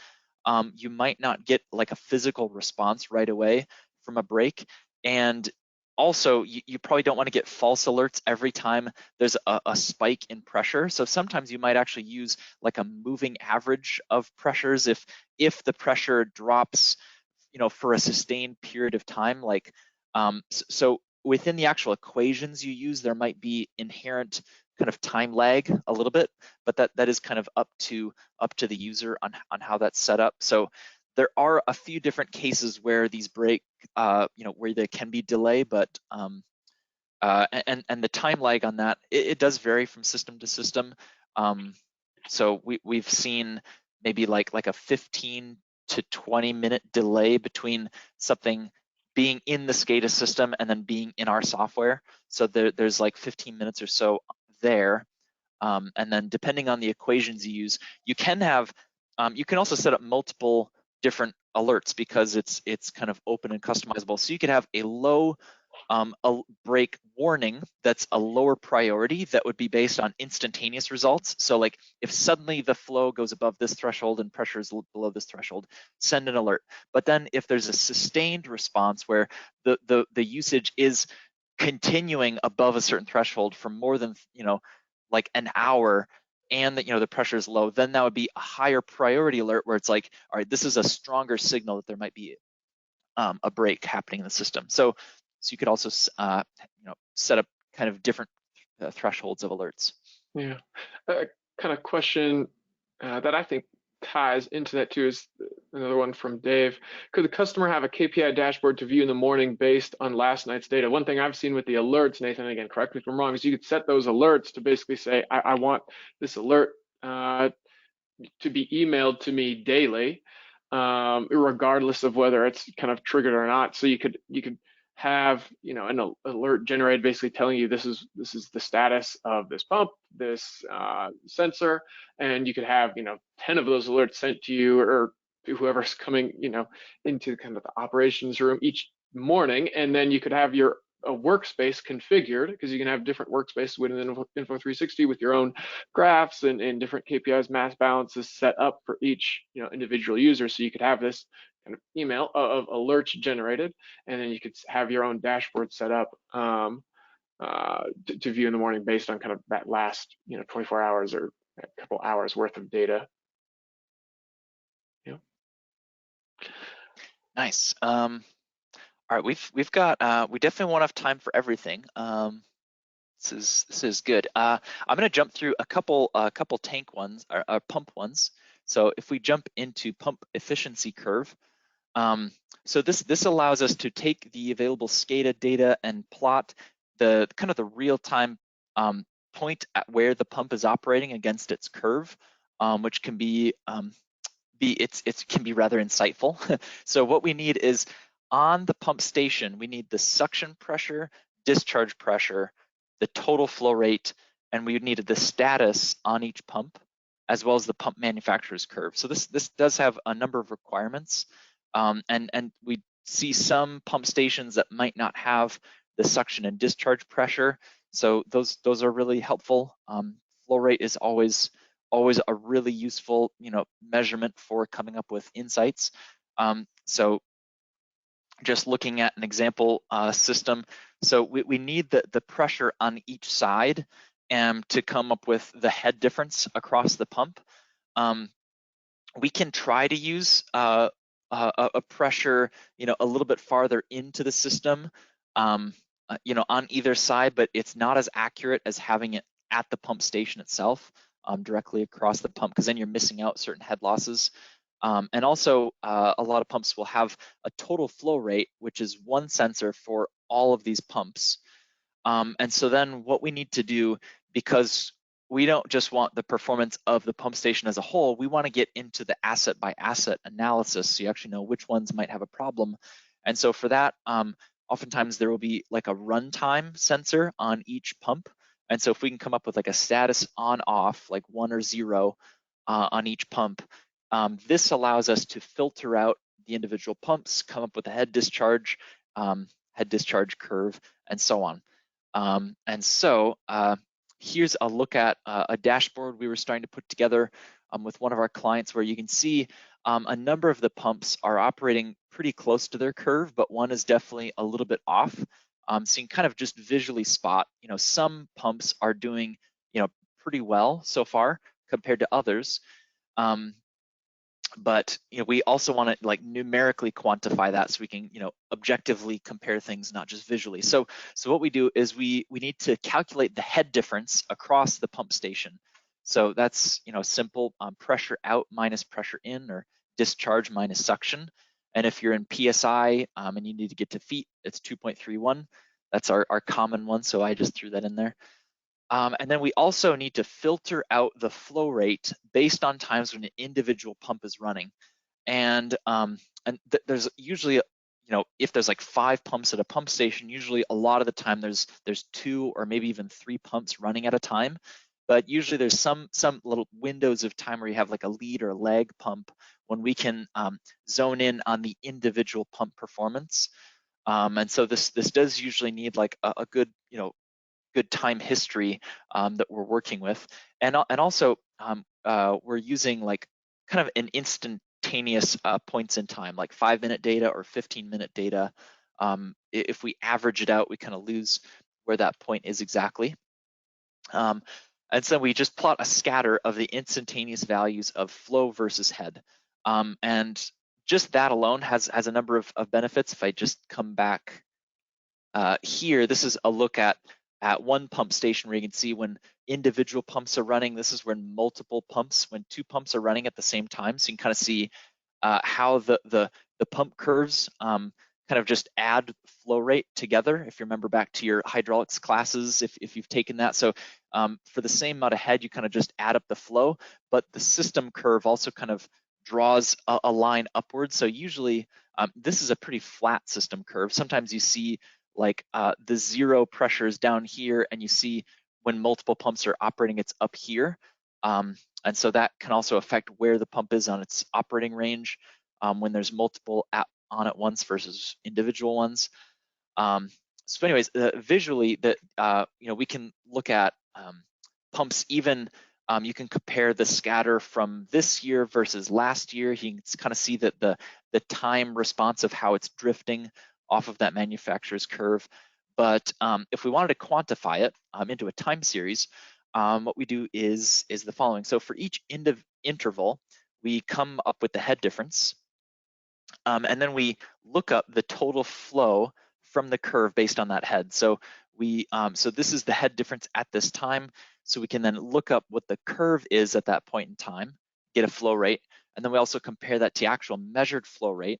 you might not get like a physical response right away from a break. And also, you probably don't want to get false alerts every time there's a spike in pressure. So sometimes you might actually use like a moving average of pressures. If the pressure drops, for a sustained period of time. Like, so within the actual equations you use, there might be inherent kind of time lag a little bit, but that is kind of up to the user on how that's set up. So there are a few different cases where these break, where there can be delay, but and the time lag on that, it does vary from system to system. So we've seen maybe like a 15 to 20 minute delay between something being in the SCADA system and then being in our software. So there's like 15 minutes or so there. And then depending on the equations you use, you can also set up multiple different alerts because it's kind of open and customizable. So you could have a low a break warning that's a lower priority that would be based on instantaneous results. So like if suddenly the flow goes above this threshold and pressure is below this threshold, send an alert. But then if there's a sustained response where the usage is continuing above a certain threshold for more than like an hour, and that the pressure is low, then that would be a higher priority alert where it's like, all right, this is a stronger signal that there might be a break happening in the system. So you could also set up kind of different thresholds of alerts. Yeah, kind of question that I think ties into that too is another one from Dave. Could the customer have a KPI dashboard to view in the morning based on last night's data? One thing I've seen with the alerts, Nathan, again, correct me if I'm wrong, is you could set those alerts to basically say, I want this alert to be emailed to me daily, regardless of whether it's kind of triggered or not. So you could have an alert generated basically telling you this is the status of this pump, this sensor, and you could have 10 of those alerts sent to you or to whoever's coming into kind of the operations room each morning, and then you could have a workspace configured, because you can have different workspaces within Info360 with your own graphs and different KPIs, mass balances set up for each individual user. So you could have this kind of email of alerts generated, and then you could have your own dashboard set up to view in the morning based on kind of that last 24 hours or a couple hours worth of data. Nice. All right, we've got we definitely won't have time for everything. This is good. I'm going to jump through a couple tank ones or pump ones. So if we jump into pump efficiency curve, so this allows us to take the available SCADA data and plot the kind of the real-time point at where the pump is operating against its curve, which can be it can be rather insightful. So what we need is on the pump station, we need the suction pressure, discharge pressure, the total flow rate, and we needed the status on each pump, as well as the pump manufacturer's curve. So this does have a number of requirements, and we see some pump stations that might not have the suction and discharge pressure. So those are really helpful. Flow rate is always a really useful measurement for coming up with insights. So just looking at an example system, so we need the pressure on each side to come up with the head difference across the pump. We can try to use a pressure a little bit farther into the system on either side, but it's not as accurate as having it at the pump station itself, directly across the pump, because then you're missing out certain head losses. And also, a lot of pumps will have a total flow rate, which is one sensor for all of these pumps. And so then what we need to do, because we don't just want the performance of the pump station as a whole, we want to get into the asset by asset analysis, so you actually know which ones might have a problem. And so for that, oftentimes there will be like a runtime sensor on each pump. And so if we can come up with like a status on off, like 1 or 0 on each pump, this allows us to filter out the individual pumps, come up with a head discharge curve, and so on. And so here's a look at a dashboard we were starting to put together with one of our clients, where you can see a number of the pumps are operating pretty close to their curve, but one is definitely a little bit off. So you can kind of just visually spot, some pumps are doing, pretty well so far compared to others. but we also want to like numerically quantify that so we can objectively compare things, not just visually. So what we do is we need to calculate the head difference across the pump station. So that's simple, pressure out minus pressure in, or discharge minus suction. And if you're in PSI and you need to get to feet, it's 2.31. That's our common one, so I just threw that in there. And then we also need to filter out the flow rate based on times when an individual pump is running. And there's usually, if there's like 5 pumps at a pump station, usually a lot of the time there's 2 or maybe even 3 pumps running at a time. But usually there's some little windows of time where you have like a lead or lag pump when we can zone in on the individual pump performance. And so this does usually need like a good, good time history that we're working with. And also we're using like kind of an instantaneous points in time, like 5-minute data or 15-minute data. If we average it out, we kind of lose where that point is exactly. And so we just plot a scatter of the instantaneous values of flow versus head. And just that alone has a number of benefits. If I just come back here, this is a look at one pump station where you can see when individual pumps are running. This is when multiple pumps, when 2 pumps are running at the same time. So you can kind of see how the pump curves kind of just add flow rate together. If you remember back to your hydraulics classes, if you've taken that. So for the same amount of head, you kind of just add up the flow, but the system curve also kind of draws a line upwards. So usually this is a pretty flat system curve. Sometimes you see like the 0 pressure is down here, and you see when multiple pumps are operating, it's up here. And so that can also affect where the pump is on its operating range when there's multiple on at once versus individual ones. So anyways, visually, that we can look at pumps even. You can compare the scatter from this year versus last year. You can kind of see that the time response of how it's drifting off of that manufacturer's curve. But if we wanted to quantify it into a time series, what we do is the following. So for each interval, we come up with the head difference, and then we look up the total flow from the curve based on that head. So so this is the head difference at this time. So we can then look up what the curve is at that point in time, get a flow rate, and then we also compare that to actual measured flow rate,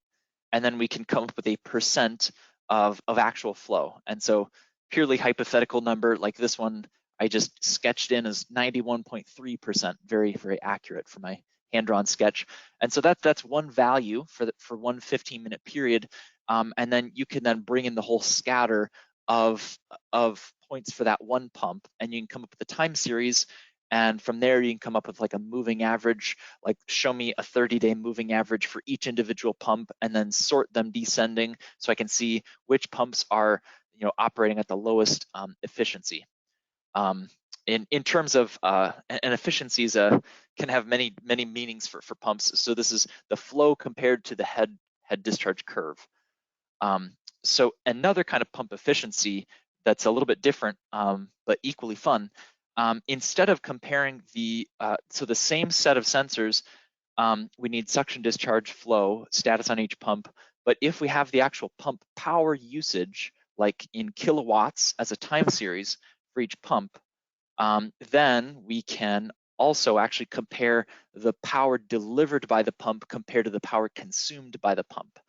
and then we can come up with a percent of actual flow. And so purely hypothetical number like this one, I just sketched in as 91.3%, very, very accurate for my hand-drawn sketch. And so that's one value for one 15-minute period. And then you can then bring in the whole scatter of points for that one pump, and you can come up with a time series. And from there, you can come up with like a moving average, like show me a 30-day moving average for each individual pump, and then sort them descending so I can see which pumps are operating at the lowest efficiency. In terms of and efficiencies can have many meanings for pumps. So this is the flow compared to the head discharge curve. So another kind of pump efficiency that's a little bit different but equally fun. Instead of comparing the same set of sensors, we need suction, discharge, flow, status on each pump. But if we have the actual pump power usage, like in kilowatts as a time series for each pump, then we can also actually compare the power delivered by the pump compared to the power consumed by the pump.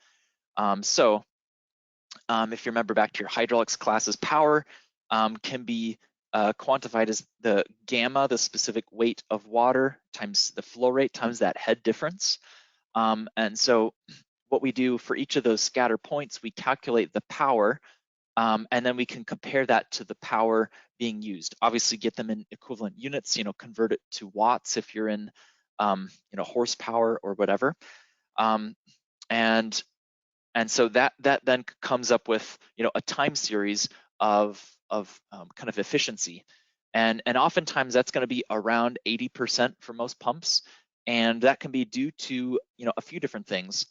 So if you remember back to your hydraulics classes, power can be quantified as the gamma, the specific weight of water, times the flow rate, times that head difference. And so what we do for each of those scatter points, we calculate the power, and then we can compare that to the power being used. Obviously get them in equivalent units, convert it to watts if you're in horsepower or whatever. And so that then comes up with a time series of kind of efficiency, and oftentimes that's going to be around 80% for most pumps, and that can be due to a few different things.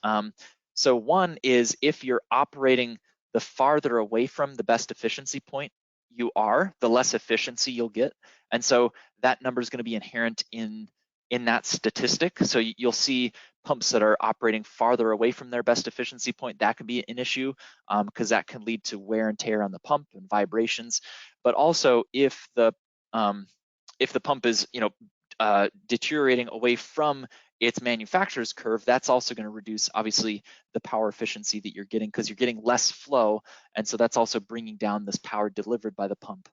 So one is if you're operating the farther away from the best efficiency point you are, the less efficiency you'll get, and so that number is going to be inherent in in that statistic. So you'll see pumps that are operating farther away from their best efficiency point. That can be an issue because that can lead to wear and tear on the pump and vibrations. But also if the pump is deteriorating away from its manufacturer's curve, that's also going to reduce obviously the power efficiency that you're getting because you're getting less flow, and so that's also bringing down this power delivered by the pump.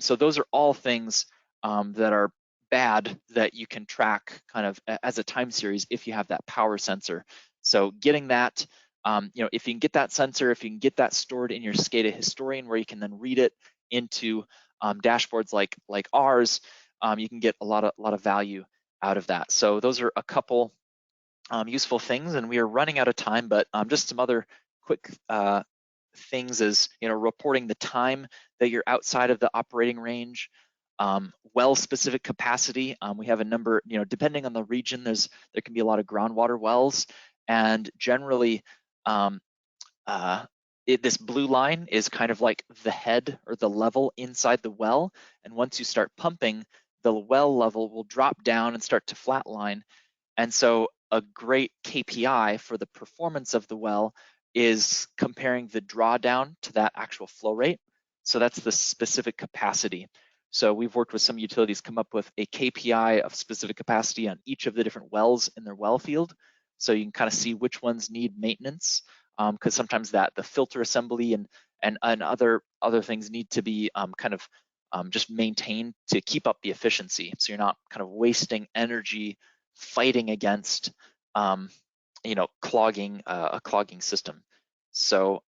So those are all things that are bad that you can track kind of as a time series if you have that power sensor. So getting that, if you can get that sensor, if you can get that stored in your SCADA historian where you can then read it into dashboards like ours, you can get a lot of value out of that. So those are a couple useful things, and we are running out of time, but just some other quick things is, reporting the time that you're outside of the operating range, well-specific capacity. We have a number, depending on the region, there can be a lot of groundwater wells, and generally, this blue line is kind of like the head or the level inside the well, and once you start pumping, the well level will drop down and start to flatline. And so a great KPI for the performance of the well is comparing the drawdown to that actual flow rate. So that's the specific capacity. So we've worked with some utilities, come up with a KPI of specific capacity on each of the different wells in their well field. So you can kind of see which ones need maintenance, because sometimes the filter assembly and other things need to be just maintained to keep up the efficiency. So you're not kind of wasting energy fighting against clogging a clogging system. So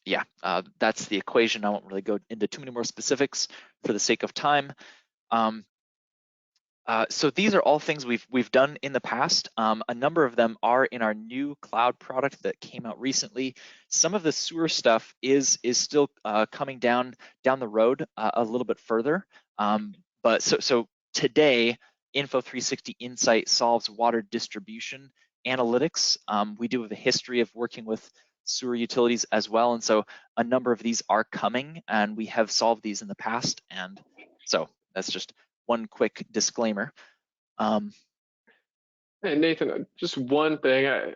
that's the equation. I won't really go into too many more specifics for the sake of time. So these are all things we've done in the past. A number of them are in our new cloud product that came out recently. Some of the sewer stuff is still coming down the road a little bit further. But so today, Info360 Insight solves water distribution analytics. We do have a history of working with sewer utilities as well, and so a number of these are coming, and we have solved these in the past. And so that's just one quick disclaimer. And Nathan, just one thing, I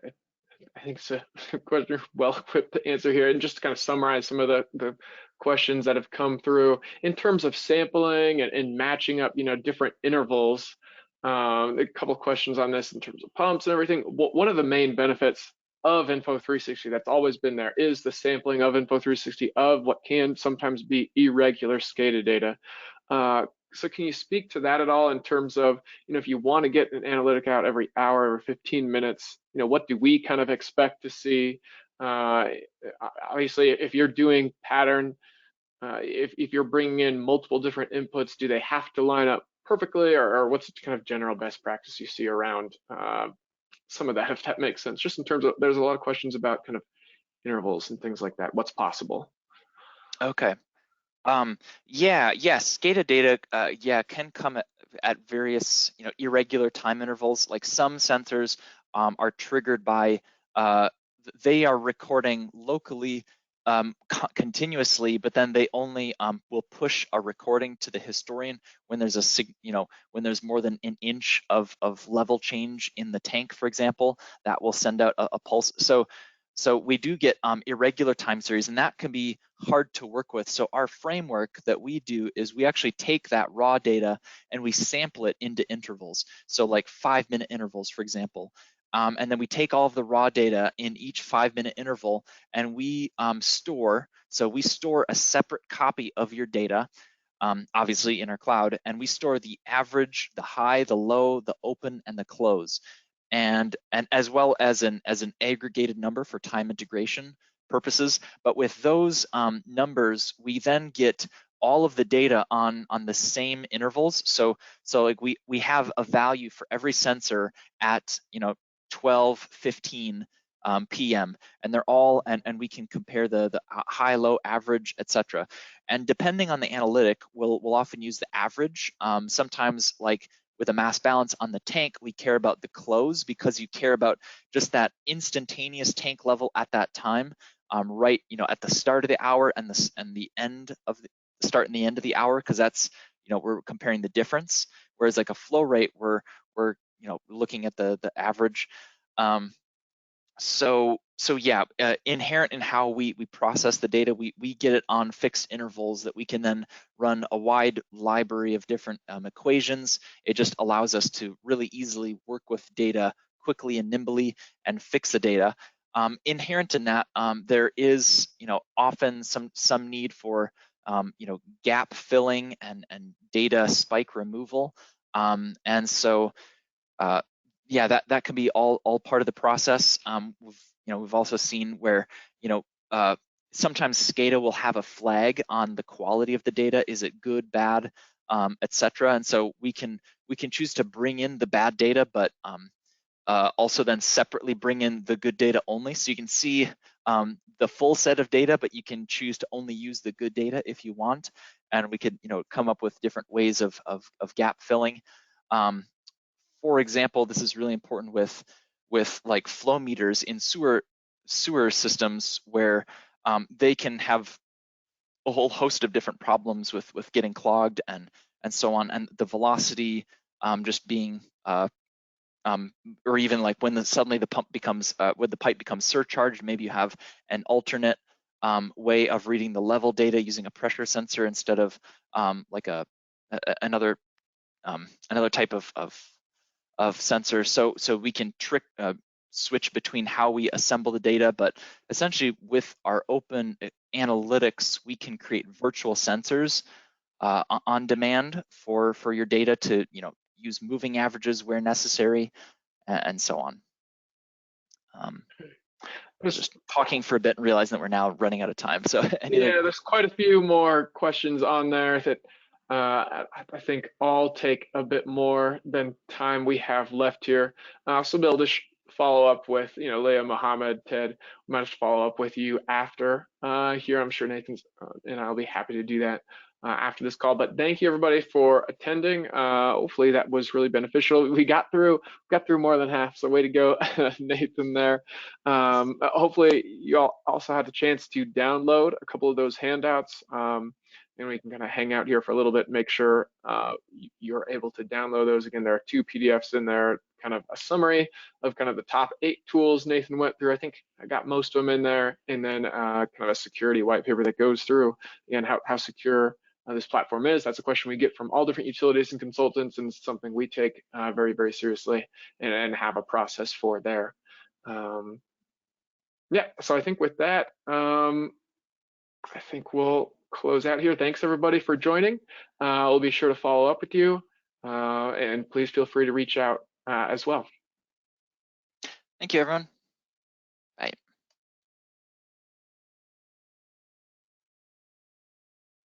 think it's a question you're well equipped to answer here, and just to kind of summarize some of the questions that have come through in terms of sampling and matching up, different intervals. A couple of questions on this in terms of pumps and everything. One of the main benefits of Info360 that's always been there is the sampling of Info360 of what can sometimes be irregular SCADA data. So can you speak to that at all in terms of, if you want to get an analytic out every hour or 15 minutes, what do we kind of expect to see? Obviously, if you're doing pattern, if you're bringing in multiple different inputs, do they have to line up perfectly, or what's the kind of general best practice you see around some of that, if that makes sense? Just in terms of, there's a lot of questions about kind of intervals and things like that. What's possible? Okay. SCADA data, can come at various, irregular time intervals. Like some sensors are triggered by, they are recording locally continuously, but then they only will push a recording to the historian when there's when there's more than an inch of level change in the tank, for example. That will send out a pulse. So we do get irregular time series, and that can be hard to work with. So our framework that we do is we actually take that raw data and we sample it into intervals. So like 5-minute intervals, for example. And then we take all of the raw data in each 5-minute interval, and we store a separate copy of your data, obviously in our cloud, and we store the average, the high, the low, the open, and the close. And as well as an aggregated number for time integration purposes. But with those numbers, we then get all of the data on the same intervals. So like we have a value for every sensor at 12:15 p.m. and they're all, and we can compare the high, low, average, etc. And depending on the analytic, we'll often use the average. Sometimes, like with a mass balance on the tank, we care about the close because you care about just that instantaneous tank level at that time, right? At the start of the hour and the end of the start and the end of the hour, because that's we're comparing the difference. whereas like a flow rate, we're looking at the average. So yeah, inherent in how we process the data, we get it on fixed intervals that we can then run a wide library of different equations. It just allows us to really easily work with data quickly and nimbly and fix the data. Inherent in that, there is often some need for gap filling and data spike removal, and so yeah, that can be all part of the process. We've also seen where sometimes SCADA will have a flag on the quality of the data. Is it good, bad, etc. And so we can choose to bring in the bad data, but also then separately bring in the good data only. So you can see the full set of data, but you can choose to only use the good data if you want. And we could come up with different ways of gap filling. For example, this is really important with like flow meters in sewer systems, where they can have a whole host of different problems with getting clogged and so on, and the velocity just being or even like when suddenly the pump becomes when the pipe becomes surcharged, maybe you have an alternate way of reading the level data using a pressure sensor instead of like another type of sensors. So we can switch between how we assemble the data, but essentially with our open analytics, we can create virtual sensors on demand for your data to use moving averages where necessary, and so on. Just talking for a bit and realizing that we're now running out of time. So yeah, there's quite a few more questions on there that I think all take a bit more than time we have left here. So Bill, just follow up with Leah, Mohammed, Ted. We might just follow up with you after here. I'm sure Nathan's and I'll be happy to do that after this call. But thank you everybody for attending. Hopefully that was really beneficial. We got through more than half, so way to go, Nathan there. Hopefully you all also had the chance to download a couple of those handouts. And we can kind of hang out here for a little bit, make sure you're able to download those. Again, there are 2 PDFs in there, kind of a summary of kind of the top 8 tools Nathan went through. I think I got most of them in there, and then kind of a security white paper that goes through and how secure this platform is. That's a question we get from all different utilities and consultants, and something we take very, very seriously and have a process for there. Yeah, so I think with that, I think we'll close out here. Thanks everybody for joining. We'll be sure to follow up with you, and please feel free to reach out as well. Thank you, everyone.